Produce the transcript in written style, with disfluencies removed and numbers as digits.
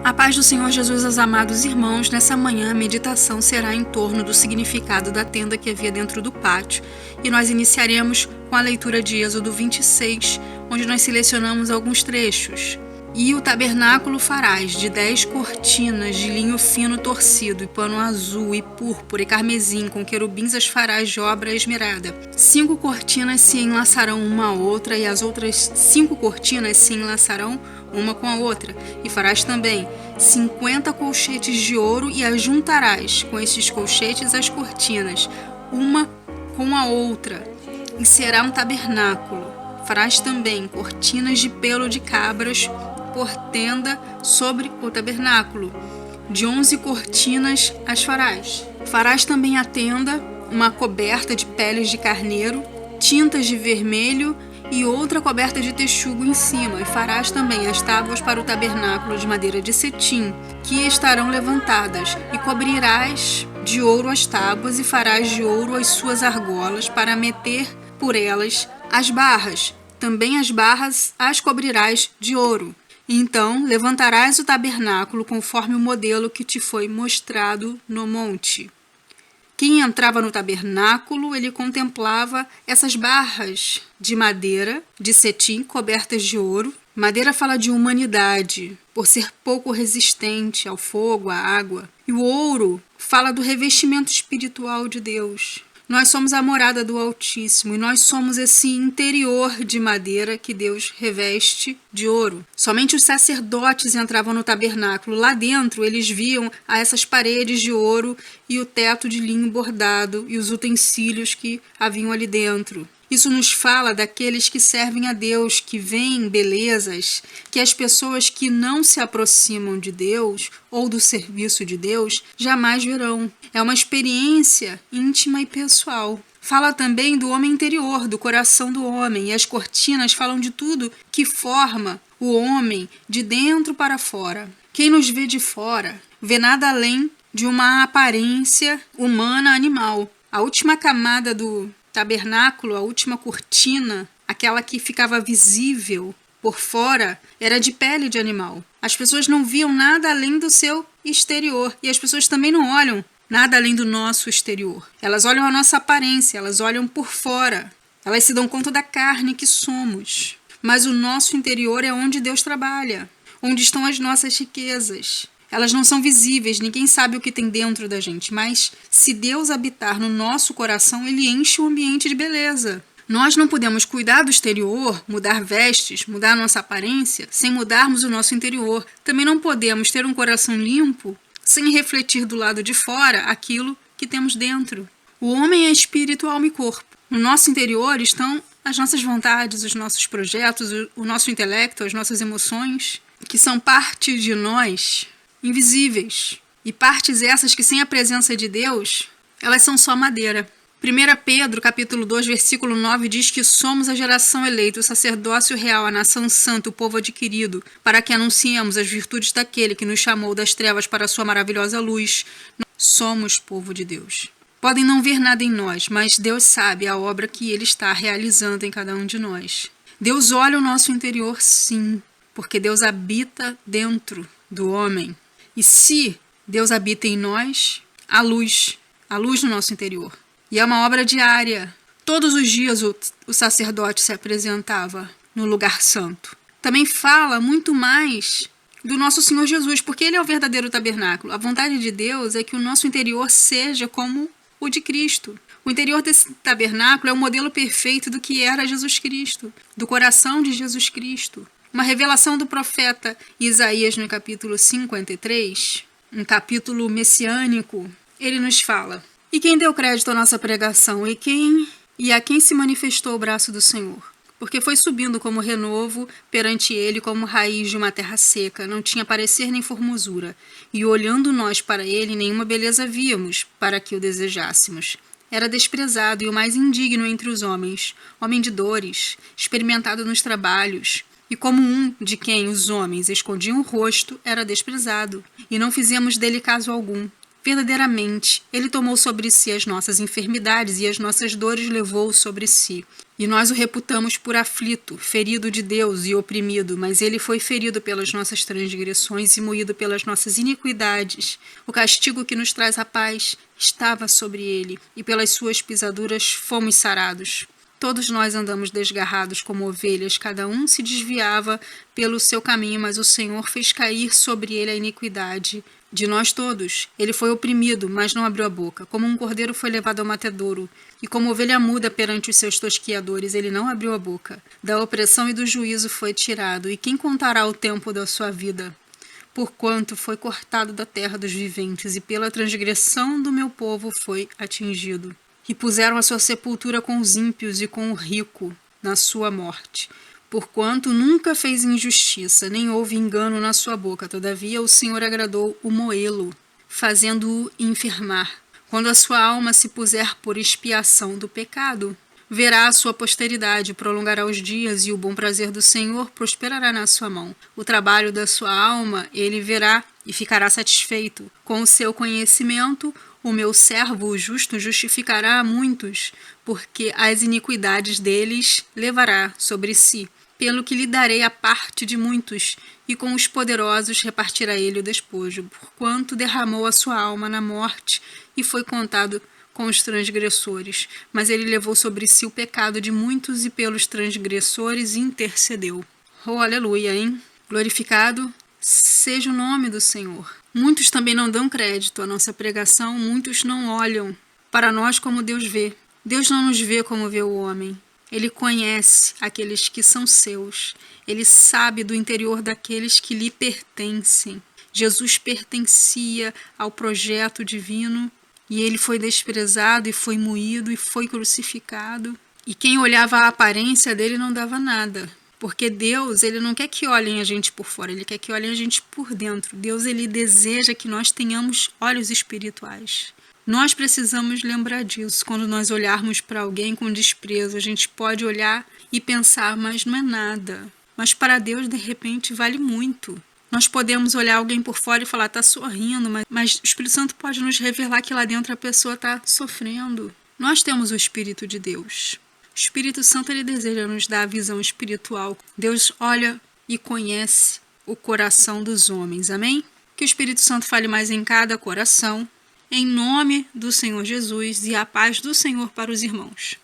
A paz do Senhor Jesus aos amados irmãos. Nessa manhã a meditação será em torno do significado da tenda que havia dentro do pátio, e nós iniciaremos com a leitura de Êxodo 26, onde nós selecionamos alguns trechos. E o tabernáculo farás de 10 cortinas de linho fino torcido, e pano azul, e púrpura, e carmesim, com querubins as farás de obra esmerada. 5 cortinas se enlaçarão uma a outra, e as outras 5 cortinas se enlaçarão uma com a outra. E farás também 50 colchetes de ouro, e as juntarás com estes colchetes as cortinas, uma com a outra, e será um tabernáculo. Farás também cortinas de pelo de cabras por tenda sobre o tabernáculo. De 11 cortinas as farás. Farás também a tenda, uma coberta de peles de carneiro, tintas de vermelho e outra coberta de texugo em cima. E farás também as tábuas para o tabernáculo de madeira de cetim, que estarão levantadas, e cobrirás de ouro as tábuas, e farás de ouro as suas argolas, para meter por elas as barras. Também as barras as cobrirás de ouro. Então levantarás o tabernáculo conforme o modelo que te foi mostrado no monte. Quem entrava no tabernáculo, ele contemplava essas barras de madeira, de cetim, cobertas de ouro. Madeira fala de humanidade, por ser pouco resistente ao fogo, à água. E o ouro fala do revestimento espiritual de Deus. Nós somos a morada do Altíssimo, e nós somos esse interior de madeira que Deus reveste de ouro. Somente os sacerdotes entravam no tabernáculo. Lá dentro eles viam essas paredes de ouro e o teto de linho bordado e os utensílios que haviam ali dentro. Isso nos fala daqueles que servem a Deus, que veem belezas que as pessoas que não se aproximam de Deus ou do serviço de Deus jamais verão. É uma experiência íntima e pessoal. Fala também do homem interior, do coração do homem, e as cortinas falam de tudo que forma o homem de dentro para fora. Quem nos vê de fora vê nada além de uma aparência humana animal. A última camada do tabernáculo, a última cortina, aquela que ficava visível por fora, era de pele de animal. As pessoas não viam nada além do seu exterior, e as pessoas também não olham nada além do nosso exterior. Elas olham a nossa aparência, elas olham por fora, elas se dão conta da carne que somos. Mas o nosso interior é onde Deus trabalha, onde estão as nossas riquezas. Elas não são visíveis, ninguém sabe o que tem dentro da gente, mas se Deus habitar no nosso coração, Ele enche o ambiente de beleza. Nós não podemos cuidar do exterior, mudar vestes, mudar nossa aparência, sem mudarmos o nosso interior. Também não podemos ter um coração limpo sem refletir do lado de fora aquilo que temos dentro. O homem é espírito, alma e corpo. No nosso interior estão as nossas vontades, os nossos projetos, o nosso intelecto, as nossas emoções, que são parte de nós, invisíveis, e partes essas que sem a presença de Deus, elas são só madeira. 1 Pedro, capítulo 2, versículo 9, diz que somos a geração eleita, o sacerdócio real, a nação santa, o povo adquirido, para que anunciemos as virtudes daquele que nos chamou das trevas para a sua maravilhosa luz. Nós somos povo de Deus. Podem não ver nada em nós, mas Deus sabe a obra que Ele está realizando em cada um de nós. Deus olha o nosso interior, sim, porque Deus habita dentro do homem. E se Deus habita em nós, a luz no nosso interior. E é uma obra diária. Todos os dias o sacerdote se apresentava no lugar santo. Também fala muito mais do nosso Senhor Jesus, porque Ele é o verdadeiro tabernáculo. A vontade de Deus é que o nosso interior seja como o de Cristo. O interior desse tabernáculo é o modelo perfeito do que era Jesus Cristo, do coração de Jesus Cristo. Uma revelação do profeta Isaías no capítulo 53, um capítulo messiânico, ele nos fala: e quem deu crédito à nossa pregação, e a quem se manifestou o braço do Senhor? Porque foi subindo como renovo perante ele, como raiz de uma terra seca, não tinha parecer nem formosura, e olhando nós para ele, nenhuma beleza víamos, para que o desejássemos. Era desprezado e o mais indigno entre os homens, homem de dores, experimentado nos trabalhos, e como um de quem os homens escondiam o rosto, era desprezado, e não fizemos dele caso algum. Verdadeiramente, ele tomou sobre si as nossas enfermidades e as nossas dores levou sobre si. E nós o reputamos por aflito, ferido de Deus e oprimido, mas ele foi ferido pelas nossas transgressões e moído pelas nossas iniquidades. O castigo que nos traz a paz estava sobre ele, e pelas suas pisaduras fomos sarados. Todos nós andamos desgarrados como ovelhas, cada um se desviava pelo seu caminho, mas o Senhor fez cair sobre ele a iniquidade de nós todos. Ele foi oprimido, mas não abriu a boca. Como um cordeiro foi levado ao matadouro, e como ovelha muda perante os seus tosquiadores, ele não abriu a boca. Da opressão e do juízo foi tirado, e quem contará o tempo da sua vida? Porquanto foi cortado da terra dos viventes, e pela transgressão do meu povo foi atingido. E puseram a sua sepultura com os ímpios e com o rico na sua morte. Porquanto nunca fez injustiça, nem houve engano na sua boca. Todavia o Senhor agradou o moê-lo, fazendo-o enfermar. Quando a sua alma se puser por expiação do pecado, verá a sua posteridade, prolongará os dias, e o bom prazer do Senhor prosperará na sua mão. O trabalho da sua alma ele verá e ficará satisfeito. Com o seu conhecimento, o meu servo, o justo, justificará a muitos, porque as iniquidades deles levará sobre si. Pelo que lhe darei a parte de muitos, e com os poderosos repartirá ele o despojo, porquanto derramou a sua alma na morte e foi contado com os transgressores. Mas ele levou sobre si o pecado de muitos e pelos transgressores intercedeu. Oh, aleluia, hein? Glorificado seja o nome do Senhor. Muitos também não dão crédito à nossa pregação, muitos não olham para nós como Deus vê. Deus não nos vê como vê o homem. Ele conhece aqueles que são seus. Ele sabe do interior daqueles que lhe pertencem. Jesus pertencia ao projeto divino e ele foi desprezado e foi moído e foi crucificado. E quem olhava a aparência dele não dava nada. Porque Deus, ele não quer que olhem a gente por fora, ele quer que olhem a gente por dentro. Deus, ele deseja que nós tenhamos olhos espirituais. Nós precisamos lembrar disso. Quando nós olharmos para alguém com desprezo, a gente pode olhar e pensar, mas não é nada. Mas para Deus, de repente, vale muito. Nós podemos olhar alguém por fora e falar, está sorrindo, mas o Espírito Santo pode nos revelar que lá dentro a pessoa está sofrendo. Nós temos o Espírito de Deus. O Espírito Santo ele deseja nos dar a visão espiritual. Deus olha e conhece o coração dos homens. Amém? Que o Espírito Santo fale mais em cada coração. Em nome do Senhor Jesus e a paz do Senhor para os irmãos.